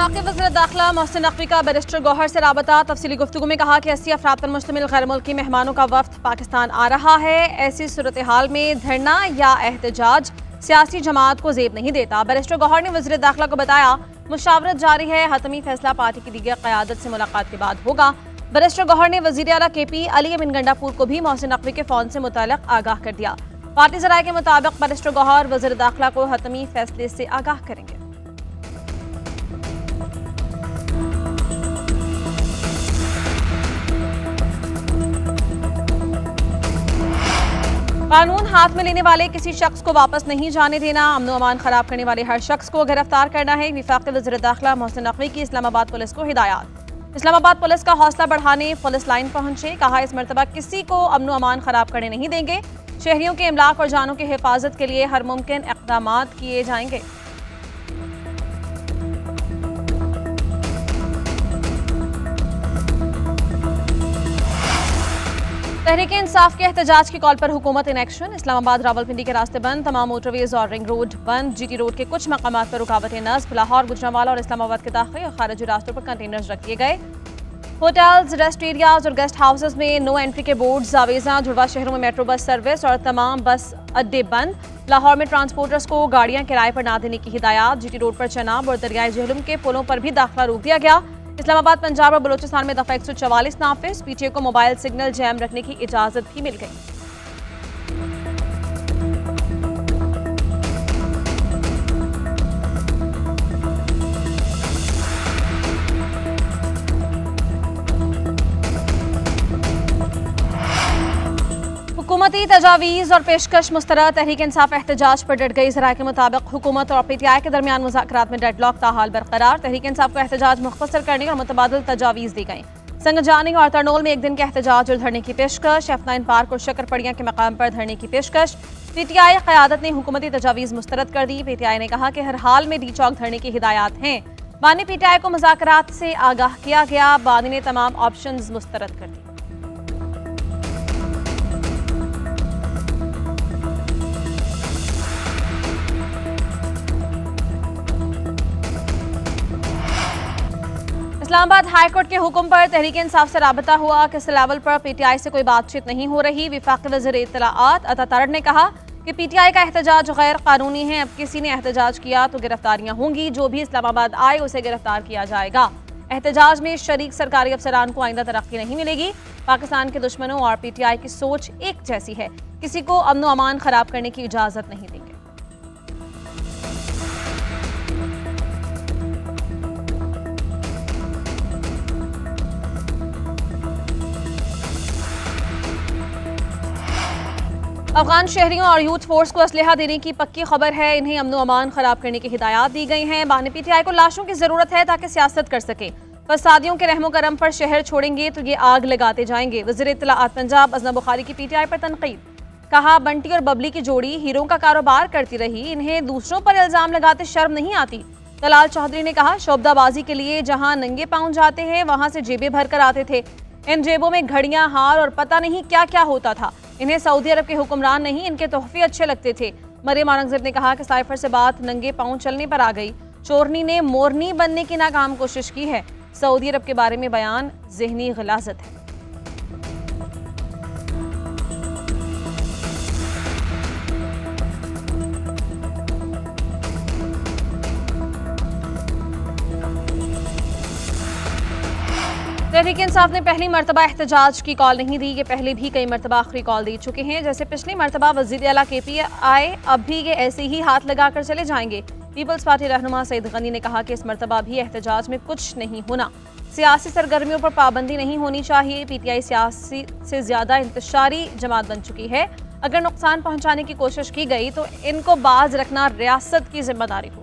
वफाकी वज़ीर दाखिला मोहसिन नकवी का बैरिस्टर गौहर से राबता। तफसीली गुफ्तगू में कहा कि 80 अफराद पर मुश्तमिल गैर मुल्की मेहमानों का वफ्द पाकिस्तान आ रहा है। ऐसी सूरत हाल में धरना या एहतजाज सियासी जमात को जेब नहीं देता। बैरिस्टर गौहर ने वज़ीर दाखिला को बताया मुशावरत जारी है, हतमी फैसला पार्टी की दीगर क़यादत से मुलाकात के बाद होगा। बैरिस्टर गौहर ने वज़ीर आला KP अली अमीन गंडापुर को भी मोहसिन नकवी के फ़ोन से मुताल्लिक़ आगाह कर दिया। पार्टी ज़राए के मुताबिक बैरिस्टर गौहर वज़ीर दाखिला को हतमी फैसले से आगाह करेंगे। कानून हाथ में लेने वाले किसी शख्स को वापस नहीं जाने देना, अमन व अमान खराब करने वाले हर शख्स को गिरफ्तार करना है। वफाकी वज़ीर दाखिला मोहसिन नकवी की इस्लामाबाद पुलिस को हिदायत। इस्लामाबाद पुलिस का हौसला बढ़ाने पुलिस लाइन पहुंचे। कहा इस मरतबा किसी को अमन व अमान खराब करने नहीं देंगे। शहरियों के इमलाक और जानों की हिफाजत के लिए हर मुमकिन इक़दाम किए जाएंगे। तहरीक इंसाफ के एहतजाज की कॉल पर हुकूमत इन एक्शन। इस्लामाबाद रावलपिंडी के रास्ते बंद, तमाम मोटरवेज और रिंग रोड बंद। GT रोड के कुछ मकामात पर रुकावटें नस्ब। लाहौर, गुजरांवाला और इस्लामाबाद के दाखिली और खारिजी रास्तों पर कंटेनर्स रख दिए गए। होटल्स, रेस्ट एरियाज और गेस्ट हाउसेज में नो एंट्री के बोर्ड जावेजा। जुड़वा शहरों में मेट्रो बस सर्विस और तमाम बस अड्डे बंद। लाहौर में ट्रांसपोर्टर्स को गाड़ियां किराए पर ना देने की हिदायत। GT रोड पर चनाब और दरियाई जहलुम के पुलों पर भी दाखिला रोक दिया गया। इस्लामाबाद, पंजाब और बलूचिस्तान में दफा 144 नाफिज। PTA को मोबाइल सिग्नल जैम रखने की इजाजत भी मिल गई। हुकूमती तजावीज़ और पेशकश मुस्तरद। तहरीक इंसाफ एहतजाज पर डट गई। ज़राए के मुताबिक हुकूमत और PTI के दरमियान मुज़ाकरात में डेडलॉक ताहाल बरकरार। तहरीक इंसाफ को एहतजाज मुख्तसर करने और मुतबादिल तजावीज़ दी गई। संगजानी और तरनोल में एक दिन के एहतजाज और धरने की पेशकश। F9 पार्क और शक्करपड़ियाँ के मकाम पर धरने की पेशकश। PTI क़यादत ने हुकूमती तजावीज़ मुस्तरद कर दी। PTI ने कहा कि हर हाल में D चौक धरने की हिदायत हैं। बानी PTI को मुज़ाकरात से आगाह किया गया। बानी ने तमाम ऑप्शन मुस्तरद कर दी। इस्लामाबाद हाईकोर्ट के हुक्म पर तहरीक इंसाफ से राबता हुआ। किस लेवल पर PTI से कोई बातचीत नहीं हो रही। वफाकी वज़ीर इत्तलाआत अता तारड़ ने कहा कि PTI का एहतजाज गैर कानूनी है। अब किसी ने एहतजाज किया तो गिरफ्तारियां होंगी। जो भी इस्लामाबाद आए उसे गिरफ्तार किया जाएगा। एहतजाज में शरीक सरकारी अफसरान को आइंदा तरक्की नहीं मिलेगी। पाकिस्तान के दुश्मनों और PTI की सोच एक जैसी है। किसी को अमन व अमान खराब करने की इजाजत नहीं देंगे। अफगान शहरियों और यूथ फोर्स को असलहा देने की पक्की खबर है। इन्हें अमन व अमान खराब करने की हिदायत दी गई हैं। बानी PTI को लाशों की जरूरत है ताकि सियासत कर सके। फसादियों के रहमो करम पर शहर छोड़ेंगे तो ये आग लगाते जाएंगे। वज़ीर इत्तलाआत पंजाब अज़ना बुखारी की PTI पर तनकीद। कहा बंटी और बबली की जोड़ी हीरों का कारोबार करती रही, इन्हें दूसरों पर इल्जाम लगाते शर्म नहीं आती। तलाल चौधरी ने कहा शोबदाबाजी के लिए जहाँ नंगे पाँव जाते हैं वहाँ से जेबें भर कर आते थे। इन जेबों में घड़ियां, हार और पता नहीं क्या क्या होता था। इन्हें सऊदी अरब के हुक्मरान नहीं, इनके तोहफे अच्छे लगते थे। मरियम औरंगजेब ने कहा कि साइफर से बात नंगे पाँव चलने पर आ गई। चोरनी ने मोरनी बनने की नाकाम कोशिश की है। सऊदी अरब के बारे में बयान ज़हनी ग़लाज़त है। तहरीक इंसाफ ने पहली मरतबा एहतजाज की कॉल नहीं दी। ये पहले भी कई मरतबा आखिरी कॉल दे चुके हैं। जैसे पिछली मरतबा वज़ीर आला KP आए, अब भी ये ऐसे ही हाथ लगाकर चले जाएंगे। पीपल्स पार्टी रहनुमा सईद गनी ने कहा कि इस मरतबा भी एहतजाज में कुछ नहीं होना। सियासी सरगर्मियों पर पाबंदी नहीं होनी चाहिए। PTI सियासी से ज़्यादा इंतशारी जमात बन चुकी है। अगर नुकसान पहुँचाने की कोशिश की गई तो इनको बाज रखना रियासत की जिम्मेदारी होगी।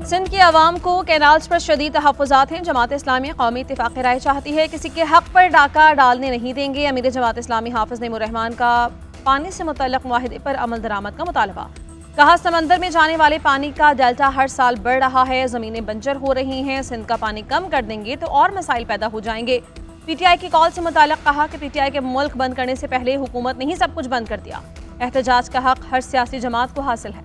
सिंध की आवाम को कैनाल्स पर शदीद तहफ़्फ़ुज़ात हैं। जमात इस्लामी कौमी इत्तिफ़ाक़ राय चाहती है किसी के हक़ पर डाका डालने नहीं देंगे। अमीर जमात इस्लामी हाफ़िज़ नईमुर रहमान का पानी से मुतल्लिक़ मुआहिदे पर अमल दरामद का मुतालबा। कहा समंदर में जाने वाले पानी का डेल्टा हर साल बढ़ रहा है, ज़मीनें बंजर हो रही हैं। सिंध का पानी कम कर देंगे तो और मसाइल पैदा हो जाएंगे। पीटीआई की कॉल से मुताल्लिक कहा कि पीटीआई के मुल्क बंद करने से पहले हुकूमत ने ही सब कुछ बंद कर दिया। एहतजाज का हक हर सियासी जमात को हासिल है।